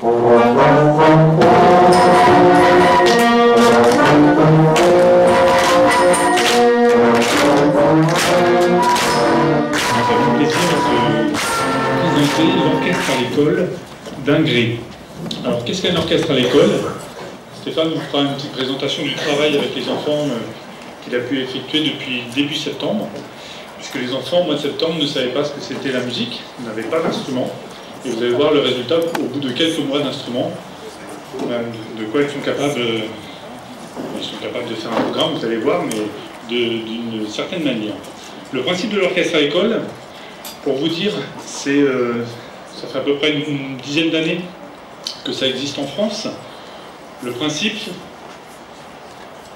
L'orchestre à l'école d'Ingré. Alors, qu'est-ce qu'un orchestre à l'école? Stéphane nous fera une petite présentation du travail avec les enfants qu'il a pu effectuer depuis début septembre, puisque les enfants, au mois de septembre, ne savaient pas ce que c'était la musique, n'avaient pas d'instrument, et vous allez voir le résultat au bout de quelques mois d'instruments, de quoi ils sont capables de faire un programme, vous allez voir, mais d'une certaine manière. Le principe de l'orchestre à l'école, pour vous dire, ça fait à peu près une dizaine d'années que ça existe en France. Le principe,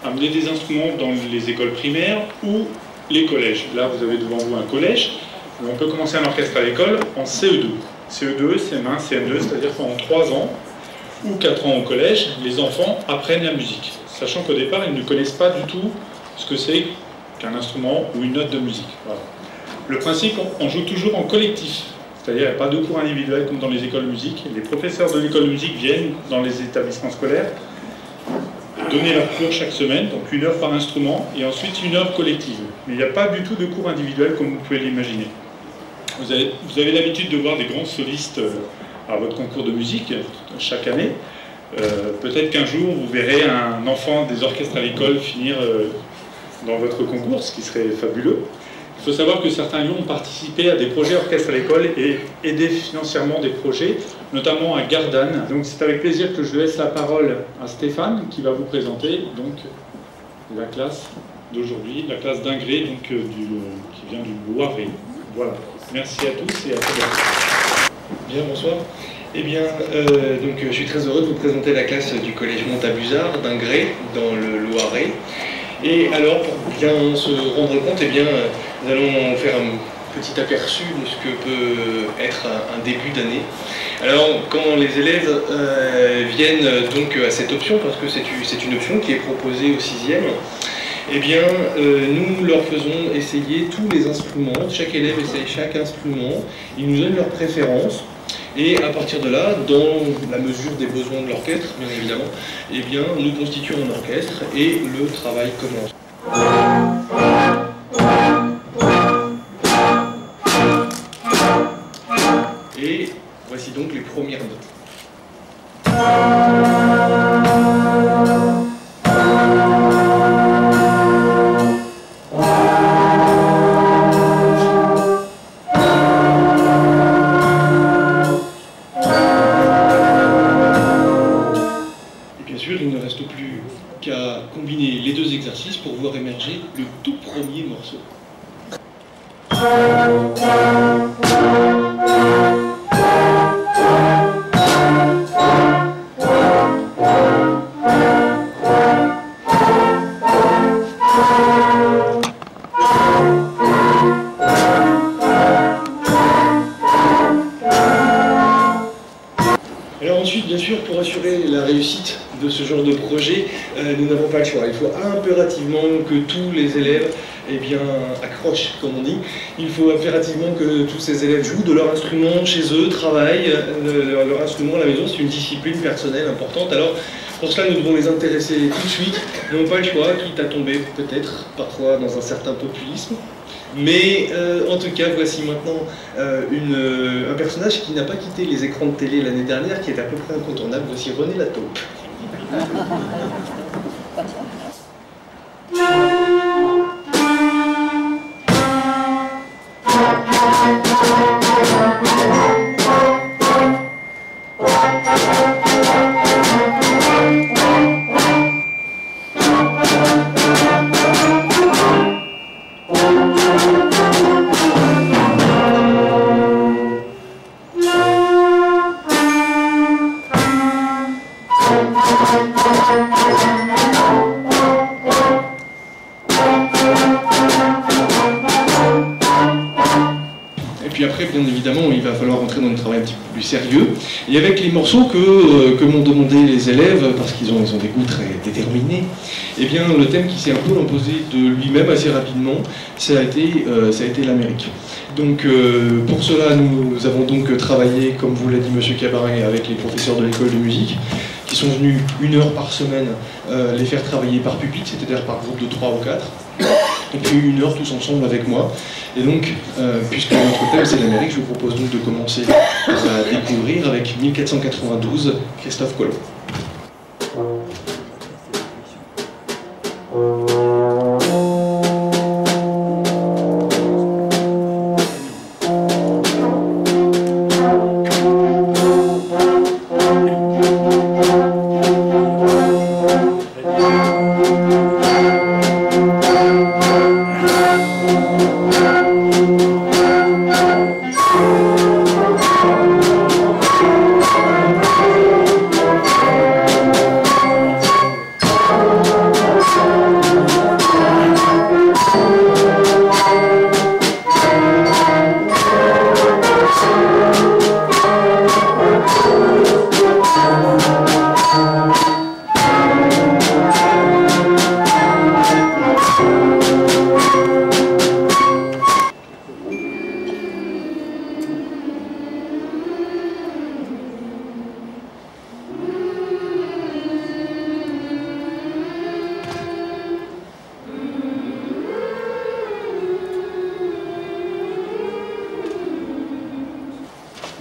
amener des instruments dans les écoles primaires ou les collèges. Là, vous avez devant vous un collège. On peut commencer un orchestre à l'école en CE2. CE2, CM1, CM2, c'est-à-dire pendant 3 ans ou 4 ans au collège, les enfants apprennent la musique. Sachant qu'au départ, ils ne connaissent pas du tout ce que c'est qu'un instrument ou une note de musique. Voilà. Le principe, on joue toujours en collectif. C'est-à-dire qu'il n'y a pas de cours individuels comme dans les écoles de musique. Les professeurs de l'école de musique viennent dans les établissements scolaires donner leur cours chaque semaine, donc 1 heure par instrument, et ensuite 1 heure collective. Mais il n'y a pas du tout de cours individuels comme vous pouvez l'imaginer. Vous avez l'habitude de voir des grands solistes à votre concours de musique chaque année. Peut-être qu'un jour, vous verrez un enfant des orchestres à l'école finir dans votre concours, ce qui serait fabuleux. Il faut savoir que certains lions ont participé à des projets orchestres à l'école et aidé financièrement des projets, notamment à Gardanne. Donc c'est avec plaisir que je laisse la parole à Stéphane, qui va vous présenter donc la classe d'aujourd'hui, la classe d'Ingré, donc qui vient du Loiret. Voilà. Merci à tous et à très bientôt. Bien, bonsoir. Eh bien, donc, je suis très heureux de vous présenter la classe du collège Montabuzard d'Ingré, dans le Loiret. Et alors, pour bien se rendre compte, eh bien, nous allons faire un petit aperçu de ce que peut être un début d'année. Alors, quand les élèves viennent donc à cette option, parce que c'est une option qui est proposée au 6e, eh bien, nous leur faisons essayer tous les instruments. Chaque élève essaye chaque instrument. Ils nous donnent leurs préférences. Et à partir de là, dans la mesure des besoins de l'orchestre, bien évidemment, eh bien, nous constituons un orchestre et le travail commence. Et voici donc les premières notes. Il ne reste plus qu'à combiner les deux exercices pour voir émerger le tout premier morceau. Alors ensuite, bien sûr, pour assurer la réussite de ce genre de projet, nous n'avons pas le choix. Il faut impérativement que tous les élèves accrochent, comme on dit. Il faut impérativement que tous ces élèves jouent de leur instrument chez eux, travaillent leur instrument à la maison. C'est une discipline personnelle importante. Alors, pour cela, nous devons les intéresser tout de suite. Ils n'ont pas le choix, quitte à tomber peut-être parfois dans un certain populisme. Mais en tout cas, voici maintenant un personnage qui n'a pas quitté les écrans de télé l'année dernière, qui est à peu près incontournable. Voici René Lataupe. Et puis après, bien évidemment, maintenant il va falloir rentrer dans le travail un petit peu plus sérieux. Et avec les morceaux que m'ont demandé les élèves, parce qu'ils ont des goûts très déterminés, eh bien le thème qui s'est un peu imposé de lui-même assez rapidement, ça a été l'Amérique. Donc pour cela, nous avons donc travaillé, comme vous l'a dit M. Cabaret, avec les professeurs de l'école de musique, qui sont venus 1 heure par semaine les faire travailler par pupitre, c'est-à-dire par groupe de 3 ou 4, et puis 1 heure tous ensemble avec moi. Et donc, puisque notre thème c'est l'Amérique, je vous propose donc de commencer à découvrir avec 1492, Christophe Colomb.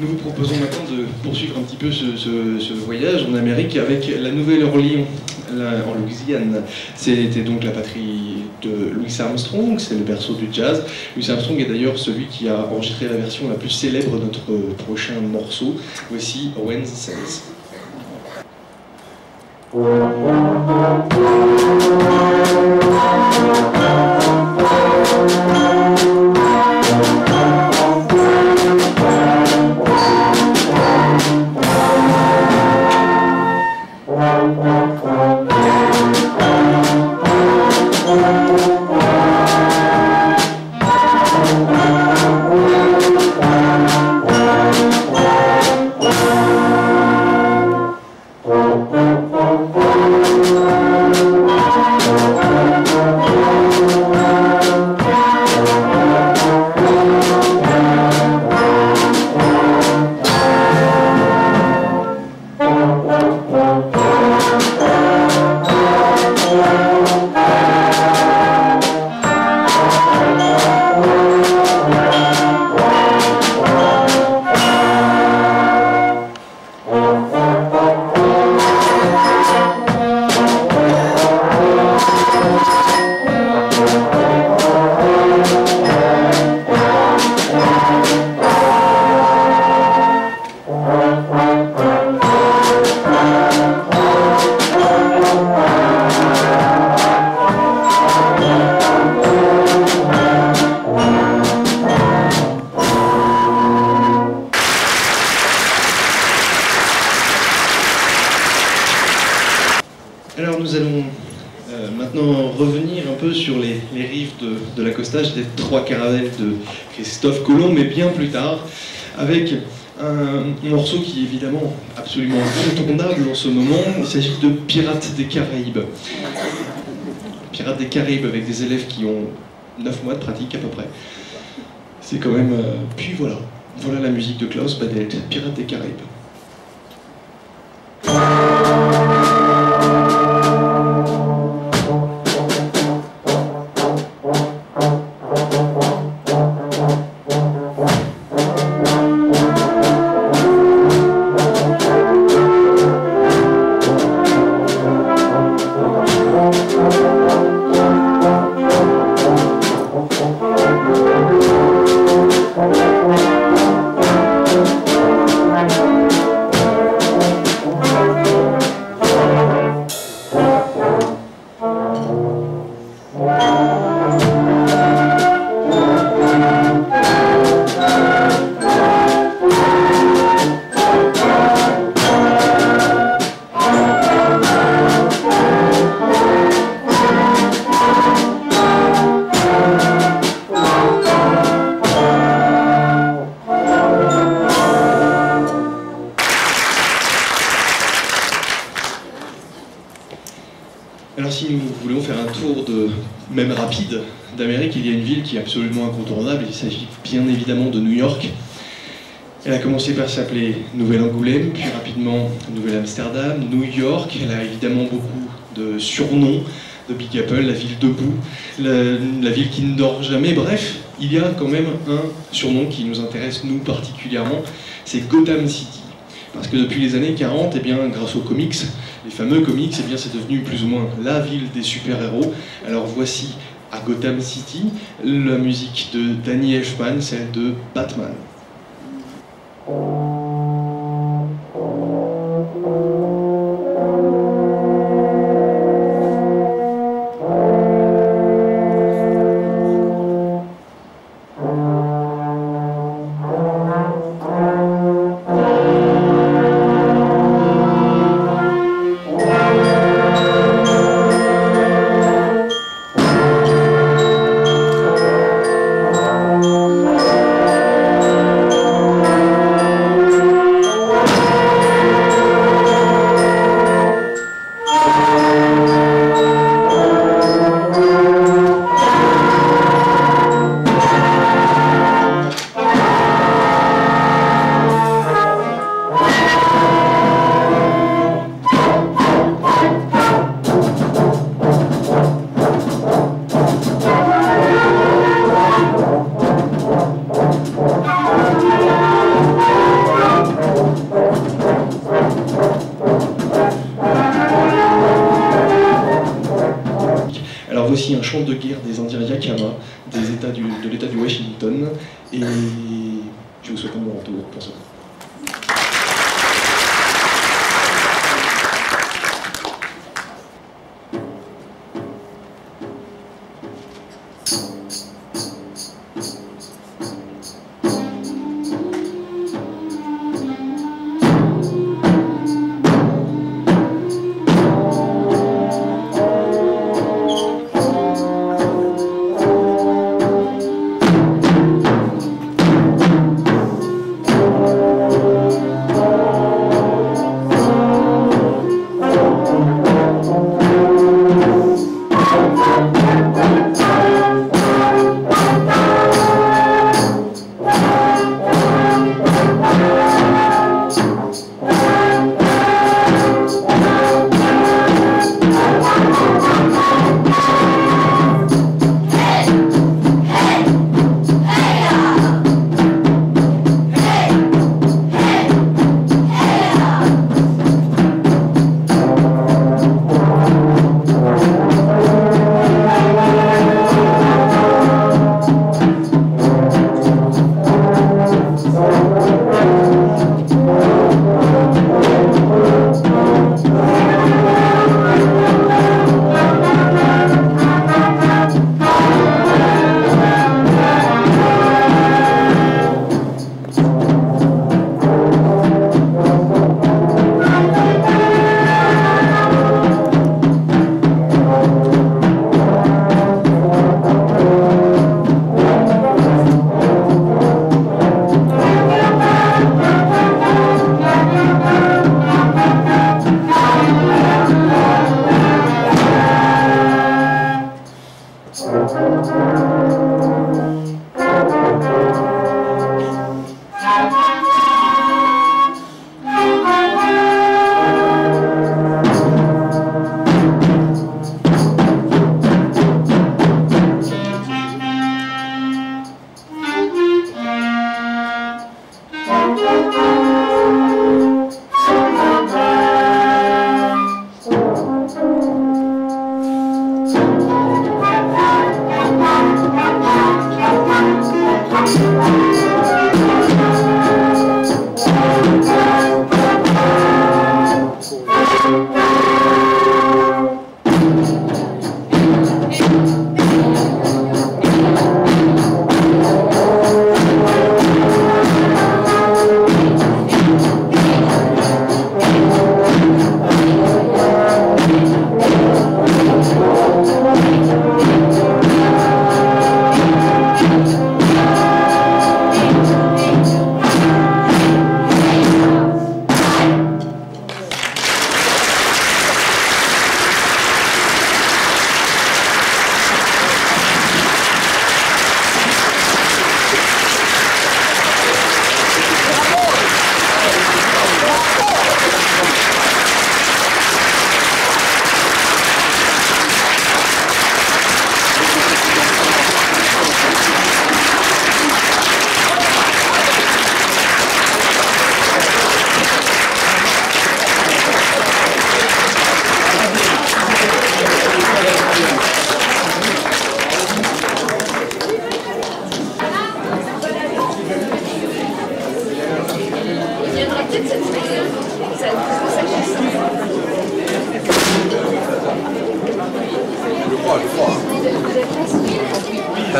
Nous vous proposons maintenant de poursuivre un petit peu ce voyage en Amérique avec la Nouvelle-Orléans, en Louisiane. C'était donc la patrie de Louis Armstrong, c'est le berceau du jazz. Louis Armstrong est d'ailleurs celui qui a enregistré la version la plus célèbre de notre prochain morceau. Voici When the Saints. Alors nous allons maintenant revenir un peu sur les rives de l'accostage des 3 caravelles de Christophe Colomb, mais bien plus tard, avec un morceau qui est évidemment absolument incontournable en ce moment. Il s'agit de Pirates des Caraïbes. Pirates des Caraïbes avec des élèves qui ont 9 mois de pratique à peu près. C'est quand même... Puis voilà, voilà la musique de Klaus Badelt, Pirates des Caraïbes. Alors si nous voulons faire un tour même rapide d'Amérique, il y a une ville qui est absolument incontournable, il s'agit bien évidemment de New York. Elle a commencé par s'appeler Nouvelle-Angoulême, puis rapidement Nouvelle-Amsterdam, New York. Elle a évidemment beaucoup de surnoms, de Big Apple, la ville debout, la ville qui ne dort jamais. Bref, il y a quand même un surnom qui nous intéresse, nous, particulièrement, c'est Gotham City. Parce que depuis les années 40, eh bien, grâce aux comics, les fameux comics, eh bien, c'est devenu plus ou moins la ville des super-héros. Alors voici, à Gotham City, la musique de Danny Elfman, celle de Batman. Voici un chant de guerre des Indiens Yakama, de l'État du Washington, et je vous souhaite un bon retour pour ça.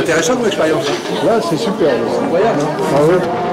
intéressant comme expérience. Là, c'est super. Incroyable. Ah ouais.